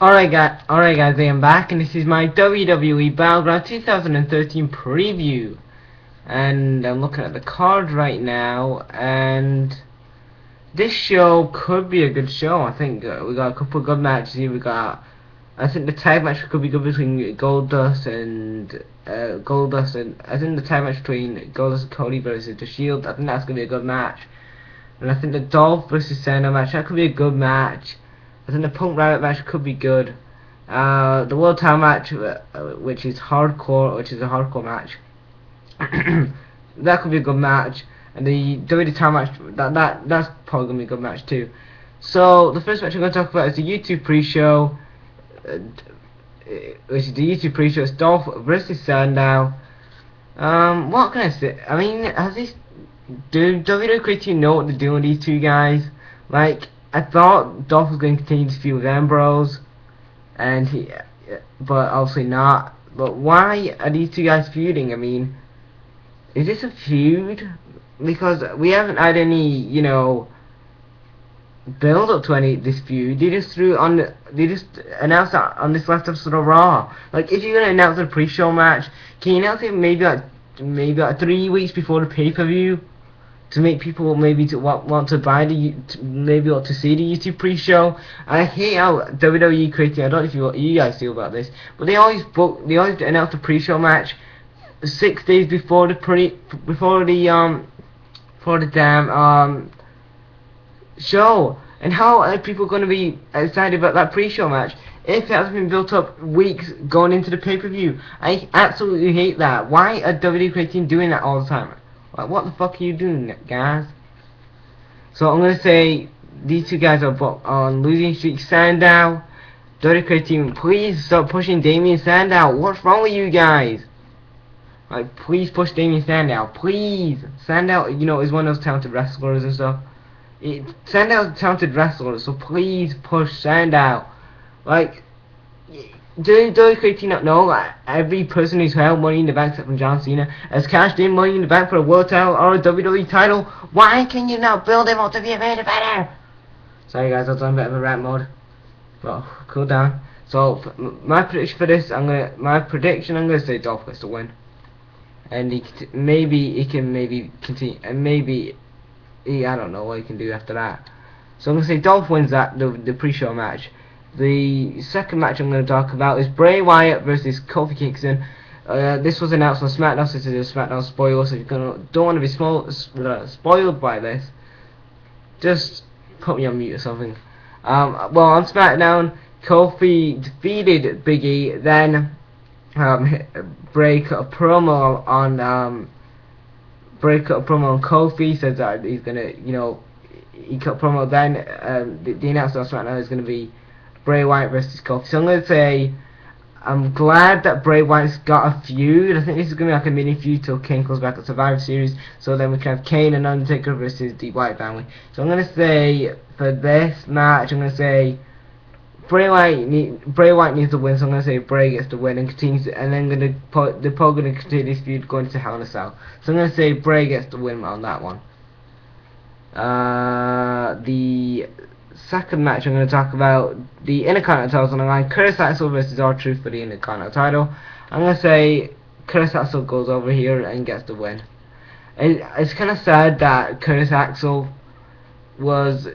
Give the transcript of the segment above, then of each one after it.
Alright guys, I am back and this is my WWE Battleground 2013 preview. And I'm looking at the card right now, and this show could be a good show. I think we got a couple of good matches here. I think the tag match could be good between Goldust and I think the tag match between Goldust and Cody versus The Shield, I think that's gonna be a good match. And I think the Dolph versus Sando match, that could be a good match. I think the Punk Rabbit match could be good. The World Title match, which is a hardcore match, that could be a good match. And the WWE title match, that's probably gonna be a good match too. So the first match I'm gonna talk about is the YouTube pre-show, which is the YouTube pre-show. It's Dolph versus Sandow. What can I say? I mean, do WWE creative know what they're doing with these two guys? Like, I thought Dolph was going to continue to feud with Ambrose, but obviously not. But why are these two guys feuding? I mean, is this a feud? Because we haven't had any, build up to this feud. They just announced that on this last episode of Raw. Like, if you're gonna announce a pre-show match, can you announce it maybe like 3 weeks before the pay-per-view? To make people maybe to want to buy maybe want to see the YouTube pre-show. I hate how WWE creating. I don't know if what you guys feel about this, but they always announce the pre-show match 6 days before the damn show. And how are people going to be excited about that pre-show match if it hasn't been built up weeks going into the pay-per-view? I absolutely hate that. Why are WWE creating doing that all the time? Like, what the fuck are you doing, guys? So I'm gonna say these two guys are on losing streak. Sandow, WWE team, please stop pushing Damien Sandow. What's wrong with you guys? Like, please push Damien Sandow, please. Sandow, is one of those talented wrestlers and stuff. Sandow's a talented wrestler, so please push Sandow. Like, do WWE not know that every person who's held Money in the Bank, except from John Cena, has cashed in Money in the Bank for a World title or a WWE title? Why can you not build him up to be a main eventer? Sorry guys, I was on a bit of a rant mode. Well, cool down. So my prediction for this, I'm gonna say Dolph gets to win, and he can maybe continue, and maybe I don't know what he can do after that. So I'm gonna say Dolph wins the pre-show match. The second match I'm going to talk about is Bray Wyatt versus Kofi Kingston. This was announced on SmackDown, so this is a SmackDown spoiler, so if you don't want to be spoiled by this, just put me on mute or something. Well, on SmackDown, Kofi defeated Big E, then Bray cut a promo on Kofi, said that he's going to, he cut a promo, then the announcement on SmackDown is going to be Bray Wyatt versus Kofi. So I'm going to say, I'm glad that Bray Wyatt's got a feud. I think this is going to be like a mini feud till Kane comes back at Survivor Series. So then we can have Kane and Undertaker versus the Wyatt family. So I'm going to say, for this match, I'm going to say Bray Wyatt needs to win. So I'm going to say Bray gets the win and continues, and then they're probably going to continue this feud going to Hell in a Cell. So I'm going to say Bray gets the win on that one. The second match I'm going to talk about, the Intercontinental titles on the line, Curtis Axel versus R-Truth for the Intercontinental title. I'm going to say Curtis Axel goes over here and gets the win. It's kind of sad that Curtis Axel was,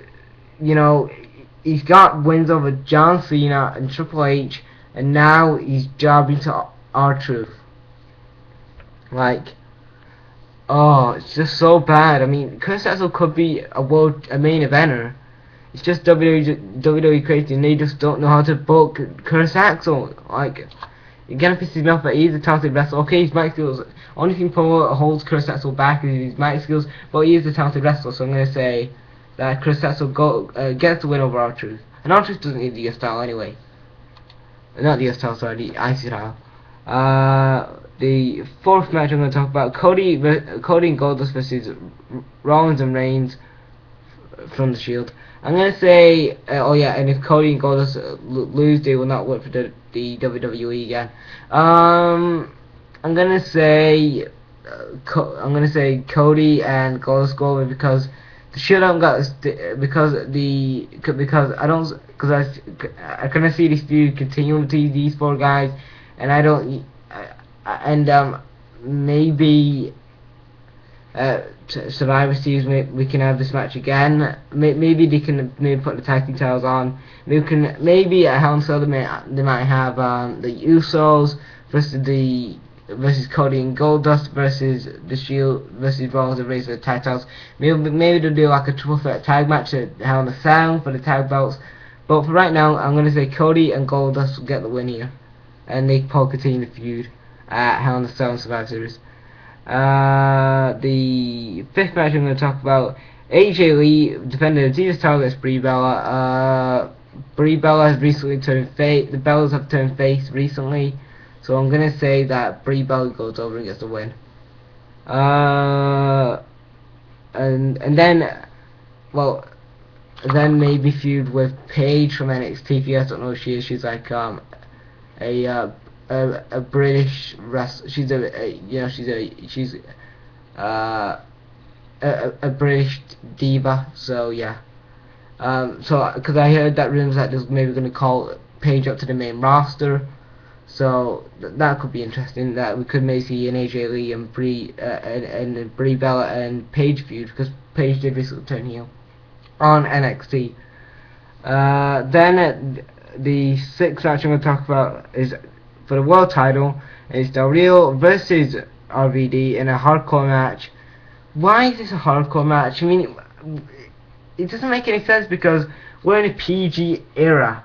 he's got wins over John Cena and Triple H, and now he's jobbing to R-Truth. Like, oh, it's just so bad. I mean, Curtis Axel could be a main eventer. It's just WWE creating, they just don't know how to book Curtis Axel. Like, it kind of pisses me off that he's a talented wrestler. Okay, his mic skills, only thing that holds Curtis Axel back is his mic skills, but he is a talented wrestler, so I'm going to say that Curtis Axel gets the win over R-Truth. And R-Truth doesn't need the US title anyway. Not the US title, sorry, the IC title. The fourth match I'm going to talk about, Cody and Goldust versus Rollins and Reigns from the Shield. I'm going to say, and if Cody and Goldust lose, they will not work for the WWE again. I'm going to say Cody and Goldust go over because the Shield haven't got because because I kind of see this feud continuing with these four guys, and I don't, maybe Survivor Series we can have this match again. Maybe they can put the tag team titles on. Maybe at Hell in a Cell they might have the Usos versus Cody and Goldust versus the Shield versus Rollins and Razor tag titles. Maybe they'll do like a triple threat tag match at Hell in a Cell for the tag belts. But for right now, I'm gonna say Cody and Goldust will get the win here, and they probably continue the feud at Hell in a Cell and Survivor Series. The fifth match I'm going to talk about, AJ Lee defended the Divas title against Brie Bella. Brie Bella has recently turned face. The Bellas have turned face recently, so I'm going to say that Brie Bella goes over and gets the win. And then maybe feud with Paige from NXT. If you guys don't know who she is, she's like a British wrestler. She's a British diva. So yeah. Because I heard that rumors that they're maybe going to call Paige up to the main roster. So that could be interesting. That we could maybe see an AJ Lee and Brie Bella and Paige feud, because Paige did recently turn heel on NXT. Then the sixth match I'm going to talk about is for the world title. It's Del Rio versus RVD in a hardcore match. Why is this a hardcore match? I mean, it doesn't make any sense, because we're in a PG era.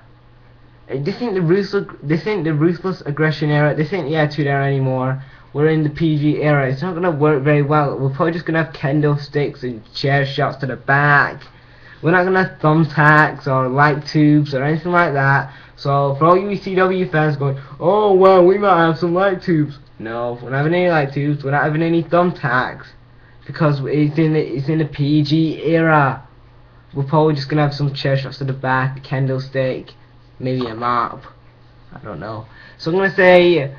This ain't the ruthless aggression era. This ain't the attitude era anymore. We're in the PG era. It's not gonna work very well. We're probably just gonna have kendo sticks and chair shots to the back. We're not gonna have thumbtacks or light tubes or anything like that. So for all you ECW fans going, oh well, we might have some light tubes. No, we're not having any light tubes. We're not having any thumbtacks, because it's in the PG era. We're probably just gonna have some chair shots to the back, a kendo stick, maybe a mop. I don't know. So I'm gonna say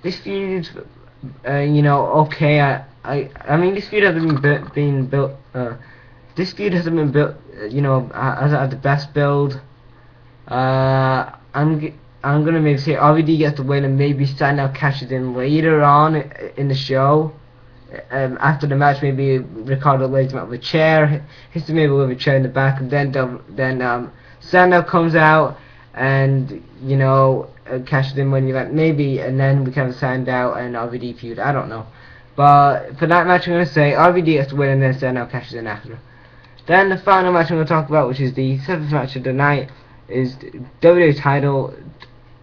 this feud, okay. I mean, this feud hasn't been built. This feud hasn't been built. As the best build. I'm gonna maybe say RVD gets the win, and maybe Sandow cashes in later on in the show. After the match, maybe Ricardo lays him out with a chair, hits him maybe with a chair in the back, and then Sandow comes out and cashes in when you like maybe, and then we can have Sandow and RVD feud. I don't know, but for that match I'm gonna say RVD gets the win, and then Sandow cashes in after. Then the final match I'm gonna talk about, which is the seventh match of the night, is WWE title.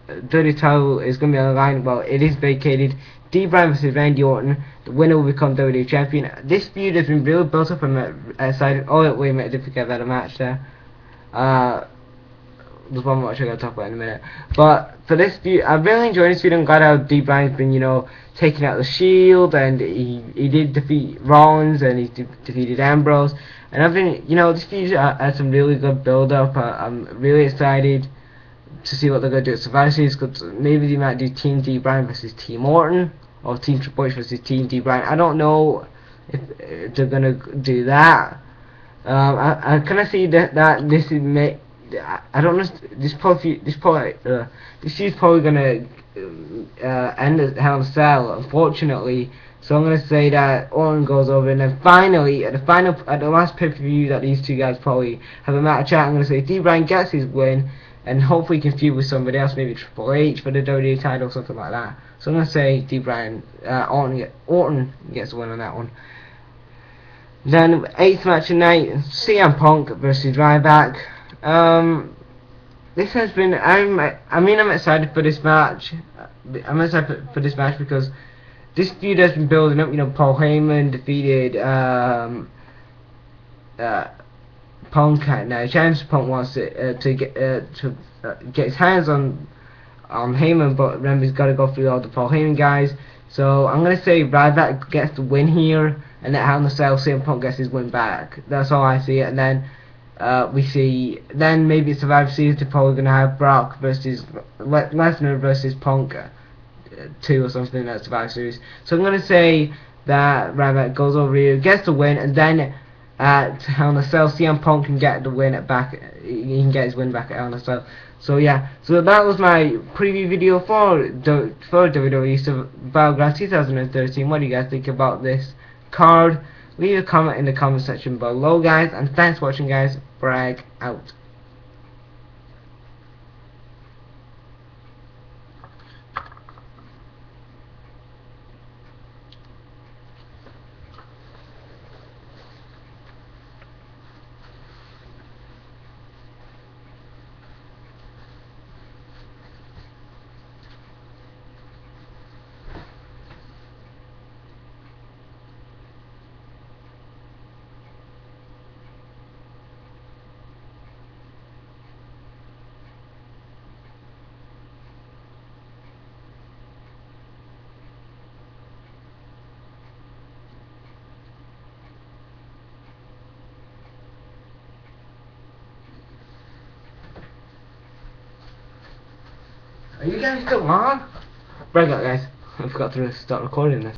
WWE title is going to be on the line. Well, it is vacated. D. Bryan versus Randy Orton. The winner will become WWE champion. This feud has been really built up. I'm excited. Oh wait a minute, I did forget about a match there. There's one match I gotta talk about in a minute. But for this feud, I really enjoyed this feud. I'm glad how D. Bryan's been, taking out the Shield, and he did defeat Rollins, and he defeated Ambrose. And I've been, this feud had some really good build up. I'm really excited to see what they're going to do at Survivor Series, because maybe they might do Team D. Bryan versus Team Orton, or Team Triple H versus Team D. Bryan. I don't know if they're going to do that. I kind of see that this is I don't know. This feud's probably going to end at Hell in a Cell, unfortunately. So I'm going to say that Orton goes over, and then finally, at the last pay-per-view that these two guys probably have a match at, I'm going to say D. Bryan gets his win, and hopefully can feud with somebody else, maybe Triple H for the WWE title, something like that. So I'm going to say D. Bryan, Orton gets the win on that one. Then, 8th match tonight, CM Punk versus Ryback. This has been, I'm excited for this match. I'm excited for this match because this feud has been building up. Paul Heyman defeated Punk. Now James Punk wants to get his hands on Heyman, but remember he's got to go through all the Paul Heyman guys. So I'm gonna say Ryback gets the win here, and that Hell in a Cell, CM Punk gets his win back. That's all I see it. And then we see maybe Survivor Series they're probably gonna have Brock versus Lesnar versus Punk 2 or something at Survivor Series. So I'm gonna say that Ryback goes over here, gets the win, and then at Hell in a Cell. CM Punk can get the win back. He can get his win back at Hell in a Cell. So yeah, so that was my preview video for WWE Battleground 2013. What do you guys think about this card? Leave a comment in the comment section below, guys, and thanks for watching, guys. Brag out. Are you guys still on? Brag out, guys. I forgot to start recording this.